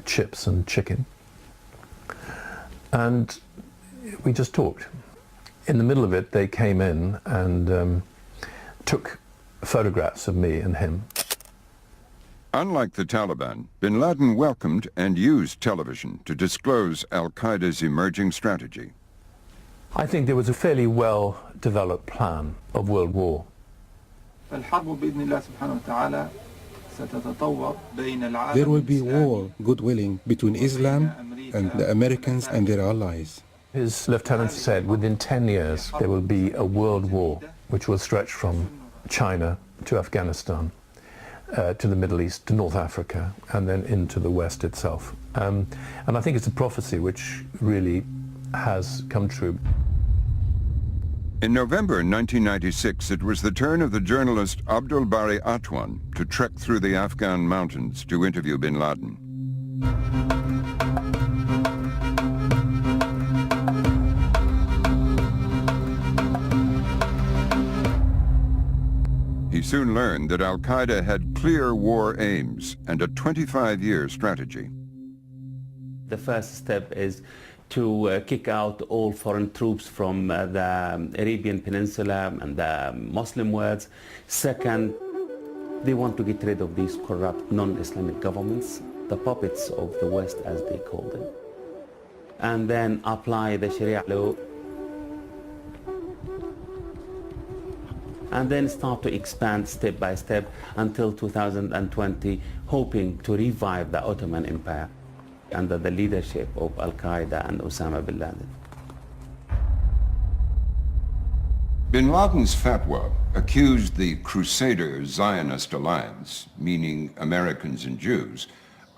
chips and chicken. And we just talked. In the middle of it, they came in and took photographs of me and him. Unlike the Taliban, bin Laden welcomed and used television to disclose al-Qaeda's emerging strategy. I think there was a fairly well-developed plan of world war. There will be war, good willing, between Islam and the Americans and their allies. His lieutenant said within 10 years there will be a world war which will stretch from China to Afghanistan, to the Middle East, to North Africa, and then into the West itself. And I think it's a prophecy which really has come true. In November 1996, it was the turn of the journalist Abdul Bari Atwan to trek through the Afghan mountains to interview bin Laden. He soon learned that al-Qaeda had clear war aims and a 25-year strategy. The first step is to kick out all foreign troops from the Arabian Peninsula and the Muslim worlds. Second, they want to get rid of these corrupt non-Islamic governments, the puppets of the West as they call them, and then apply the Sharia law, and then start to expand step by step until 2020, hoping to revive the Ottoman Empire under the leadership of Al-Qaeda and Osama bin Laden. Bin Laden's fatwa accused the Crusader Zionist alliance, meaning Americans and Jews,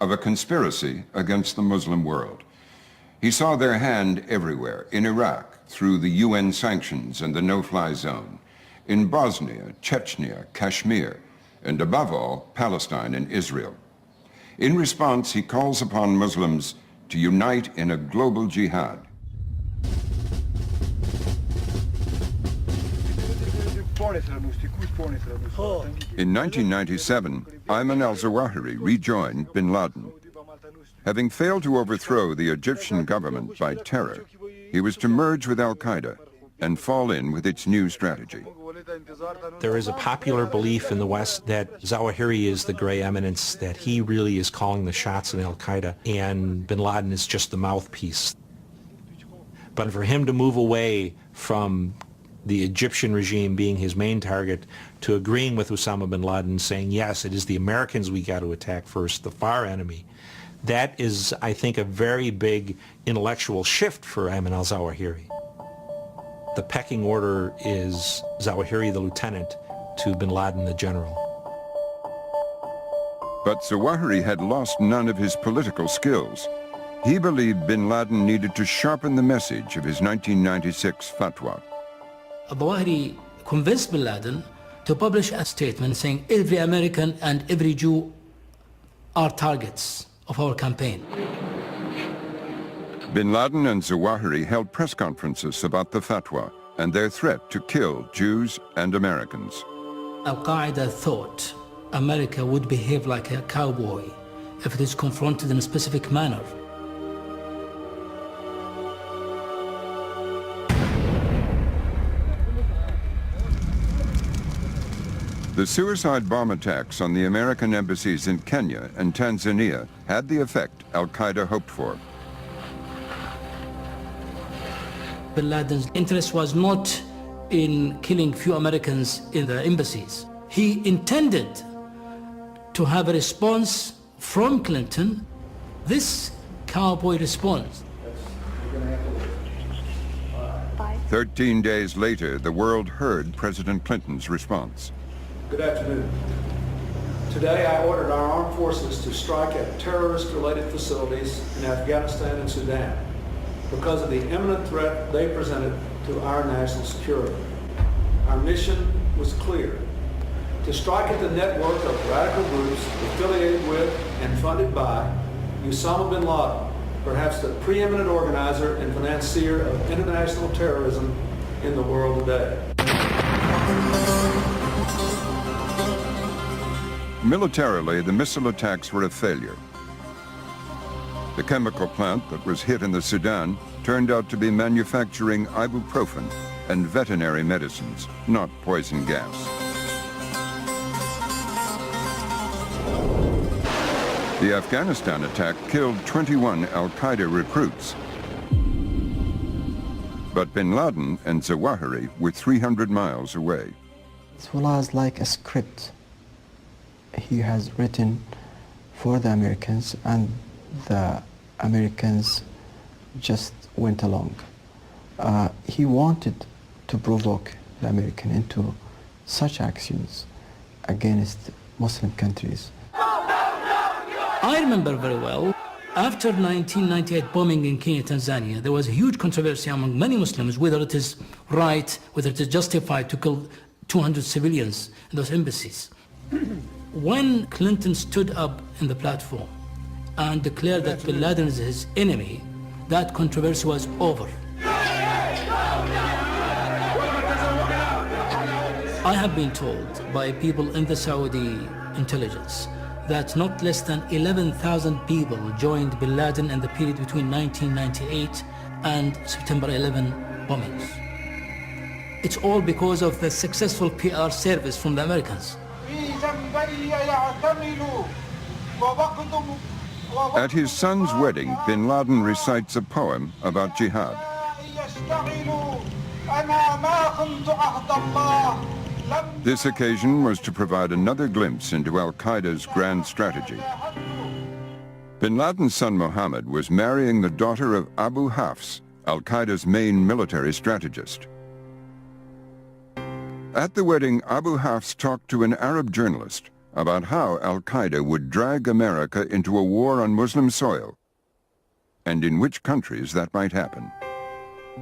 of a conspiracy against the Muslim world. He saw their hand everywhere, in Iraq, through the UN sanctions and the no-fly zone, in Bosnia, Chechnya, Kashmir, and above all, Palestine and Israel. In response, he calls upon Muslims to unite in a global jihad. In 1997, Ayman al-Zawahiri rejoined bin Laden. Having failed to overthrow the Egyptian government by terror, he was to merge with al-Qaeda and fall in with its new strategy. There is a popular belief in the West that Zawahiri is the gray eminence, that he really is calling the shots in al-Qaeda, and bin Laden is just the mouthpiece. But for him to move away from the Egyptian regime being his main target to agreeing with Osama bin Laden, saying, yes, it is the Americans we got to attack first, the far enemy, that is, I think, a very big intellectual shift for Ayman al-Zawahiri. The pecking order is Zawahiri the lieutenant to bin Laden the general. But Zawahiri had lost none of his political skills. He believed bin Laden needed to sharpen the message of his 1996 fatwa. Zawahiri convinced bin Laden to publish a statement saying every American and every Jew are targets of our campaign. Bin Laden and Zawahiri held press conferences about the fatwa and their threat to kill Jews and Americans. Al-Qaeda thought America would behave like a cowboy if it is confronted in a specific manner. The suicide bomb attacks on the American embassies in Kenya and Tanzania had the effect al-Qaeda hoped for. Bin Laden's interest was not in killing few Americans in the embassies. He intended to have a response from Clinton, this cowboy response. 13 days later, the world heard President Clinton's response. Good afternoon. Today I ordered our armed forces to strike at terrorist-related facilities in Afghanistan and Sudan because of the imminent threat they presented to our national security. Our mission was clear: to strike at the network of radical groups affiliated with and funded by Osama bin Laden, perhaps the preeminent organizer and financier of international terrorism in the world today. Militarily, the missile attacks were a failure. The chemical plant that was hit in the Sudan turned out to be manufacturing ibuprofen and veterinary medicines, not poison gas. The Afghanistan attack killed 21 al-Qaeda recruits. But bin Laden and Zawahiri were 300 miles away. It was like a script he has written for the Americans, and the Americans just went along. He wanted to provoke the American into such actions against Muslim countries. I remember very well, after 1998 bombing in Kenya, Tanzania, there was a huge controversy among many Muslims whether it is right, whether it is justified to kill 200 civilians in those embassies. When Clinton stood up in the platform and declared that bin Laden is his enemy, that controversy was over. I have been told by people in the Saudi intelligence that not less than 11,000 people joined bin Laden in the period between 1998 and September 11 bombings. It's all because of the successful PR service from the Americans. At his son's wedding, bin Laden recites a poem about jihad. This occasion was to provide another glimpse into al-Qaeda's grand strategy. Bin Laden's son Mohammed was marrying the daughter of Abu Hafs, al-Qaeda's main military strategist. At the wedding, Abu Hafs talked to an Arab journalist about how al-Qaeda would drag America into a war on Muslim soil, and in which countries that might happen.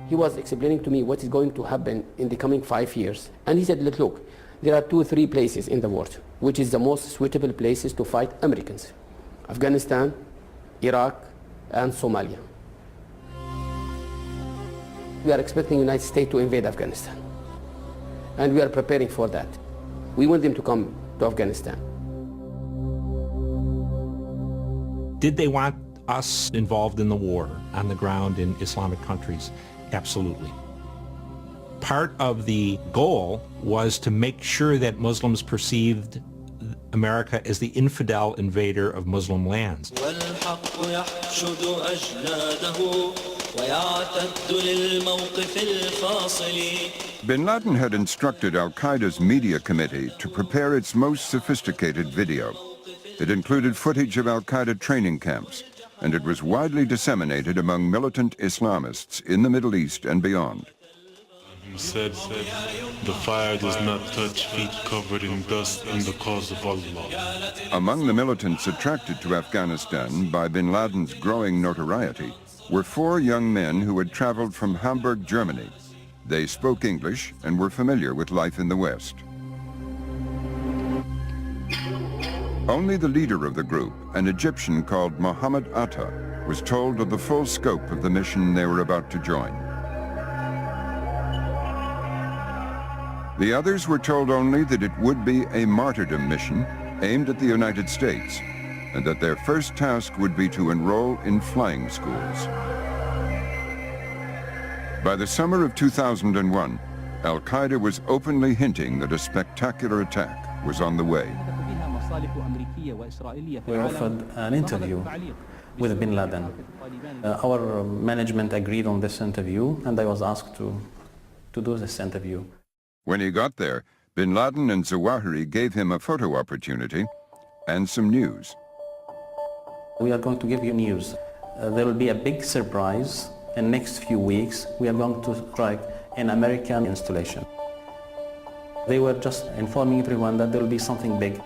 He was explaining to me what is going to happen in the coming 5 years. And he said, look, there are 2 or 3 places in the world which is the most suitable places to fight Americans: Afghanistan, Iraq, and Somalia. We are expecting the United States to invade Afghanistan, and we are preparing for that. We want them to come to Afghanistan. Did they want us involved in the war on the ground in Islamic countries? Absolutely. Part of the goal was to make sure that Muslims perceived America as the infidel invader of Muslim lands. Bin Laden had instructed al-Qaeda's media committee to prepare its most sophisticated video. It included footage of al-Qaeda training camps, and it was widely disseminated among militant Islamists in the Middle East and beyond. He said, the fire does not touch feet covered in dust in the cause of Allah. Among the militants attracted to Afghanistan by bin Laden's growing notoriety were 4 young men who had traveled from Hamburg, Germany. They spoke English and were familiar with life in the West. Only the leader of the group, an Egyptian called Mohammed Atta, was told of the full scope of the mission they were about to join. The others were told only that it would be a martyrdom mission aimed at the United States, and that their first task would be to enroll in flying schools. By the summer of 2001, al-Qaeda was openly hinting that a spectacular attack was on the way. We offered an interview with bin Laden. Our management agreed on this interview, and I was asked to do this interview. When he got there, bin Laden and Zawahiri gave him a photo opportunity and some news. We are going to give you news. There will be a big surprise. In the next few weeks, we are going to strike an American installation. They were just informing everyone that there will be something big.